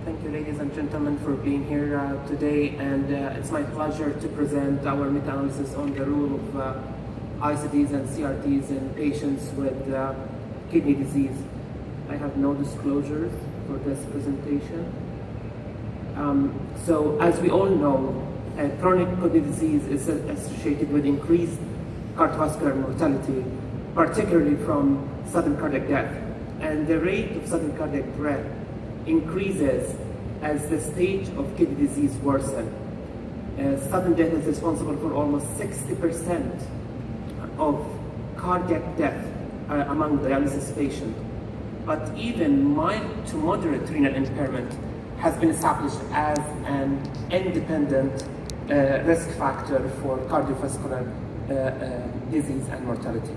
Thank you, ladies and gentlemen, for being here today, and it's my pleasure to present our meta-analysis on the role of ICDs and CRTs in patients with kidney disease. I have no disclosures for this presentation. So, as we all know, chronic kidney disease is associated with increased cardiovascular mortality, particularly from sudden cardiac death. And the rate of sudden cardiac death increases as the stage of kidney disease worsens. Sudden death is responsible for almost 60% of cardiac death among dialysis patients. But even mild to moderate renal impairment has been established as an independent risk factor for cardiovascular disease and mortality.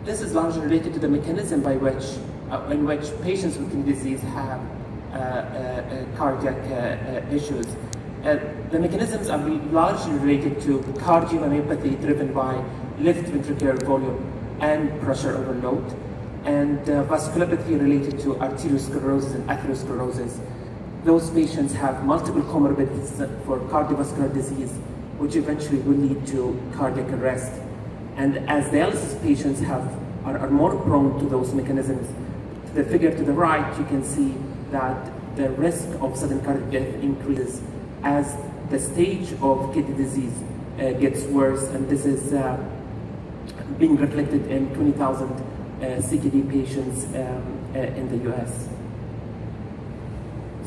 This is largely related to the mechanism by which, in which patients with kidney disease have cardiac issues. The mechanisms are largely related to cardiomyopathy driven by left ventricular volume and pressure overload, and vasculopathy related to arteriosclerosis and atherosclerosis. Those patients have multiple comorbidities for cardiovascular disease, which eventually will lead to cardiac arrest. And as dialysis patients are more prone to those mechanisms, the figure to the right, you can see that the risk of sudden cardiac death increases as the stage of kidney disease gets worse, and this is being reflected in 20,000 CKD patients in the US.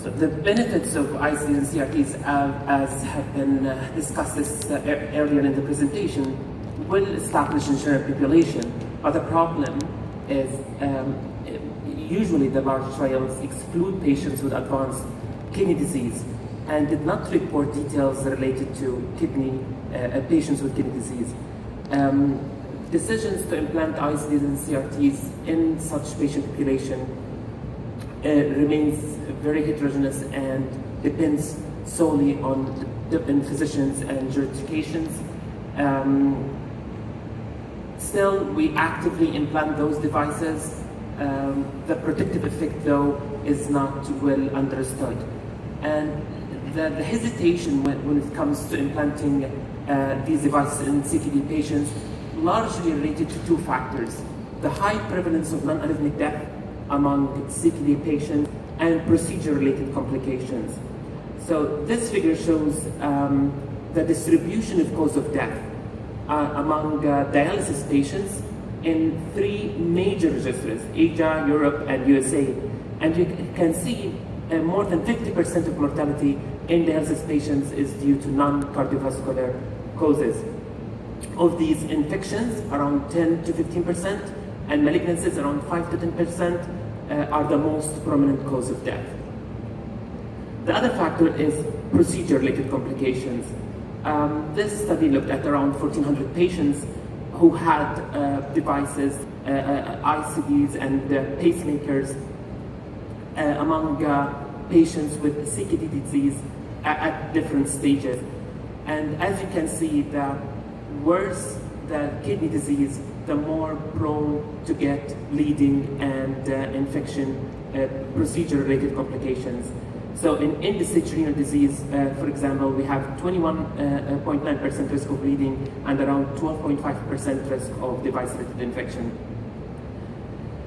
So the benefits of ICDs and CRTs, as have been discussed earlier in the presentation, will establish in general population, but the problem is usually the large trials exclude patients with advanced kidney disease and did not report details related to patients with kidney disease. Decisions to implant ICDs and CRTs in such patient population remains very heterogeneous and depends solely on physicians and jurisdictions. Still, we actively implant those devices. The protective effect, though, is not well understood. And the hesitation when it comes to implanting these devices in CKD patients largely related to two factors: the high prevalence of non-arrhythmic death among CKD patients and procedure-related complications. So this figure shows the distribution of cause of death among dialysis patients in three major registries: Asia, Europe, and USA. And you can see more than 50% of mortality in dialysis patients is due to non-cardiovascular causes. Of these infections, around 10 to 15%, and malignancies, around 5 to 10%, are the most prominent cause of death. The other factor is procedure-related complications. This study looked at around 1,400 patients who had devices, ICDs and pacemakers among patients with CKD disease at different stages. And as you can see, the worse the kidney disease, the more prone to get bleeding and infection, procedure-related complications. So in end-stage renal disease, for example, we have 21.9% risk of bleeding and around 12.5% risk of device-related infection.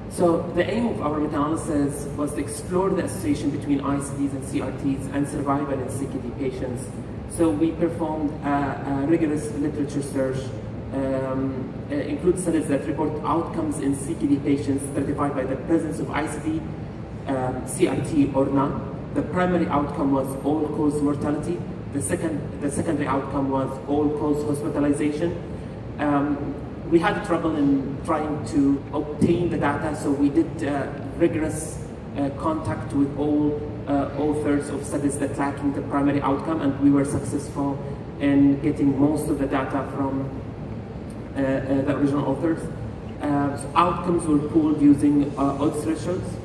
So the aim of our meta-analysis was to explore the association between ICDs and CRTs and survival in CKD patients. So we performed a rigorous literature search, includes studies that report outcomes in CKD patients stratified by the presence of ICD, CRT, or none. The primary outcome was all-cause mortality. The secondary outcome was all-cause hospitalization. We had trouble in trying to obtain the data, so we did rigorous contact with all authors of studies that tracking the primary outcome, and we were successful in getting most of the data from the original authors. So outcomes were pooled using odds thresholds.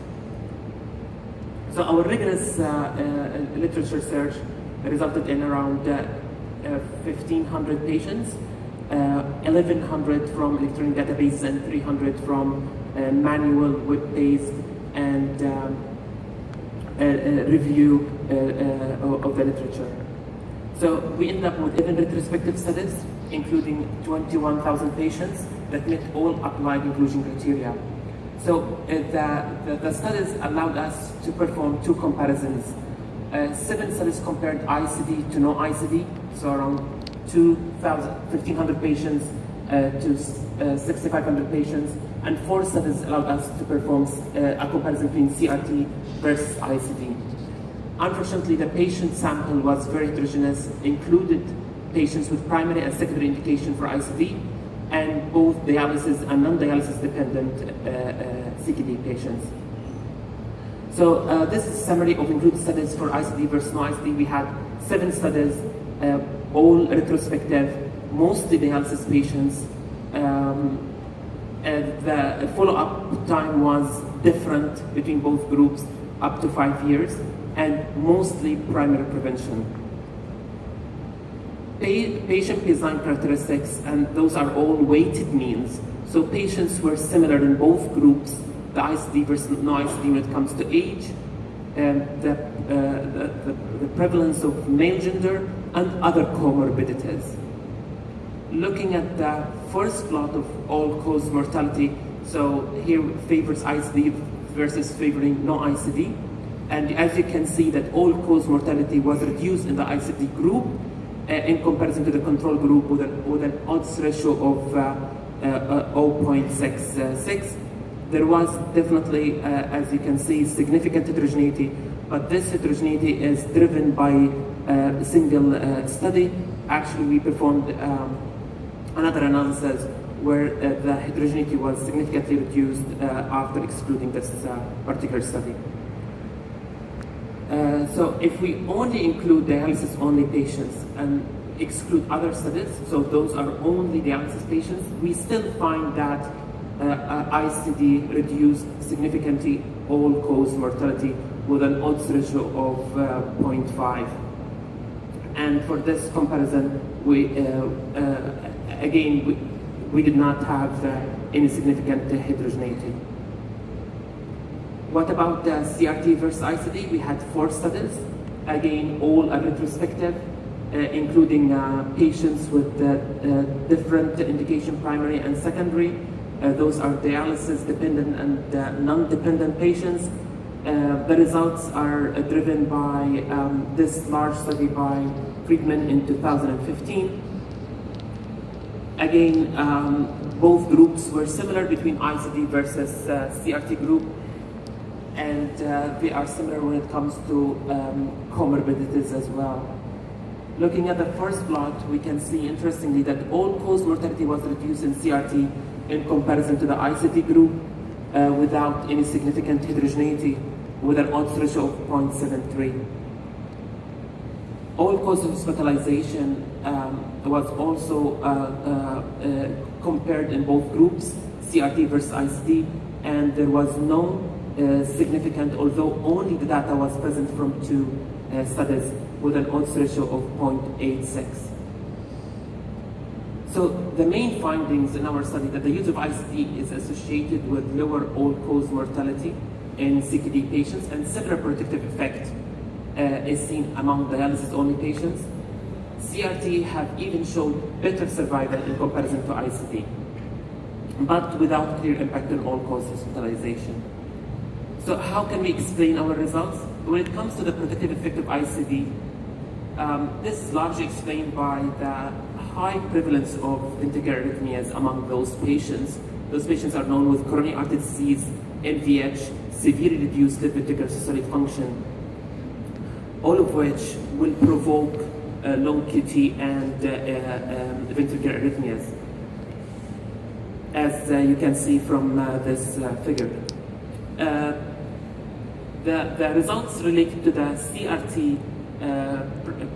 So our rigorous literature search resulted in around 1,500 patients, 1,100 from electronic databases and 300 from manual web-based and review of the literature. So we ended up with 11 retrospective studies, including 21,000 patients that met all applied inclusion criteria. So the studies allowed us to perform 2 comparisons. 7 studies compared ICD to no ICD, so around 1,500 patients to 6,500 patients, and 4 studies allowed us to perform a comparison between CRT versus ICD. Unfortunately, the patient sample was very heterogeneous, included patients with primary and secondary indication for ICD, and both dialysis and non-dialysis dependent CKD patients. So this is a summary of included studies for ICD versus no ICD. We had 7 studies, all retrospective, mostly dialysis patients. And the follow-up time was different between both groups, up to 5 years, and mostly primary prevention. Patient baseline characteristics, and those are all weighted means. So patients were similar in both groups, the ICD versus no-ICD when it comes to age, and the prevalence of male gender, and other comorbidities. Looking at the first plot of all-cause mortality, so here favors ICD versus favoring no-ICD. And as you can see that all-cause mortality was reduced in the ICD group in comparison to the control group with an odds ratio of 0.66. There was definitely, as you can see, significant heterogeneity, but this heterogeneity is driven by a single study. Actually, we performed another analysis where the heterogeneity was significantly reduced after excluding this particular study. So if we only include dialysis-only patients and exclude other studies, so those are only dialysis patients, we still find that ICD reduced significantly all-cause mortality with an odds ratio of 0.5. And for this comparison, we did not have any significant heterogeneity. What about the CRT versus ICD? We had 4 studies. Again, all are retrospective, including patients with different indication, primary and secondary. Those are dialysis dependent and non-dependent patients. The results are driven by this large study by Friedman in 2015. Again, both groups were similar between ICD versus CRT group, and they are similar when it comes to comorbidities as well. Looking at the first plot, we can see, interestingly, that all-cause mortality was reduced in CRT in comparison to the ICD group without any significant heterogeneity, with an odds ratio of 0.73. All-cause hospitalization was also compared in both groups, CRT versus ICD, and there was no significant, although only the data was present from 2 studies with an odds ratio of 0.86. So the main findings in our study that the use of ICD is associated with lower all-cause mortality in CKD patients, and similar protective effect is seen among dialysis-only patients. CRT have even showed better survival in comparison to ICD, but without clear impact on all-cause hospitalization. So how can we explain our results? When it comes to the protective effect of ICD, this is largely explained by the high prevalence of ventricular arrhythmias among those patients. Those patients are known with coronary artery disease, LVH, severely reduced left ventricular systolic function, all of which will provoke long QT and ventricular arrhythmias, as you can see from this figure. The results related to the CRT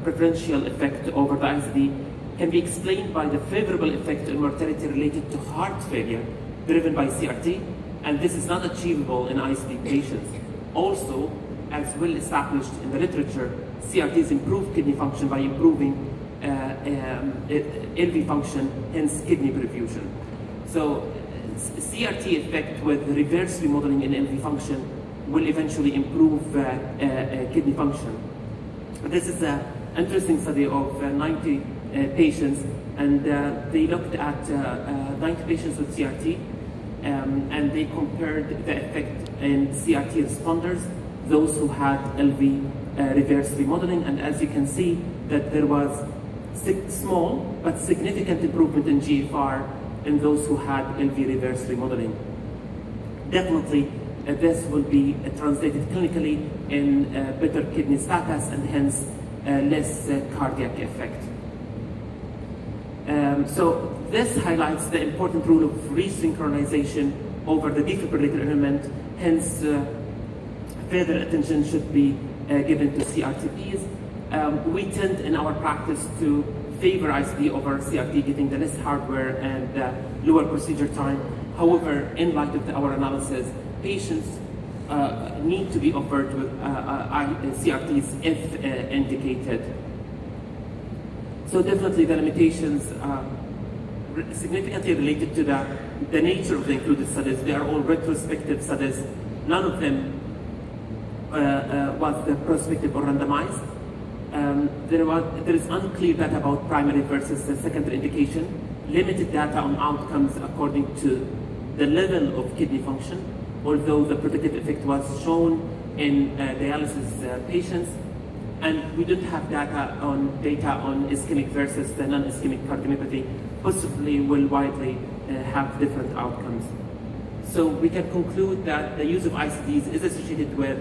preferential effect over the ICD can be explained by the favorable effect on mortality related to heart failure driven by CRT, and this is not achievable in ICD patients. Also, as well established in the literature, CRTs improve kidney function by improving LV function, hence kidney perfusion. So CRT effect with reverse remodeling in LV function will eventually improve kidney function. This is an interesting study of 90 patients, and they looked at 90 patients with CRT, and they compared the effect in CRT responders, those who had LV reverse remodeling, and as you can see that there was small but significant improvement in GFR in those who had LV reverse remodeling. Definitely this will be translated clinically in better kidney status and hence less cardiac effect. So this highlights the important role of resynchronization over the defibrillator element, hence further attention should be given to CRTPs. We tend in our practice to favor ICD over CRT, getting the less hardware and lower procedure time. However, in light of our analysis, patients need to be offered with CRTs if indicated. So definitely the limitations are significantly related to the nature of the included studies. They are all retrospective studies. None of them was the prospective or randomized. There is unclear data about primary versus the secondary indication, limited data on outcomes according to the level of kidney function, although the protective effect was shown in dialysis patients, and we don't have data on ischemic versus the non-ischemic cardiomyopathy, possibly will widely have different outcomes. So we can conclude that the use of ICDs is associated with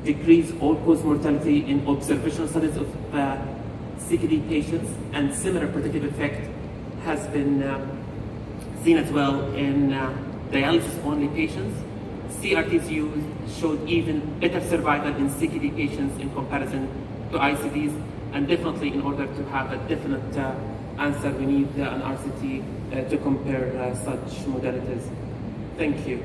decreased all-cause mortality in observational studies of CKD patients, and similar protective effect has been seen as well in dialysis-only patients. CRTs used showed even better survival in CKD patients in comparison to ICDs, and definitely in order to have a definite answer, we need an RCT to compare such modalities. Thank you.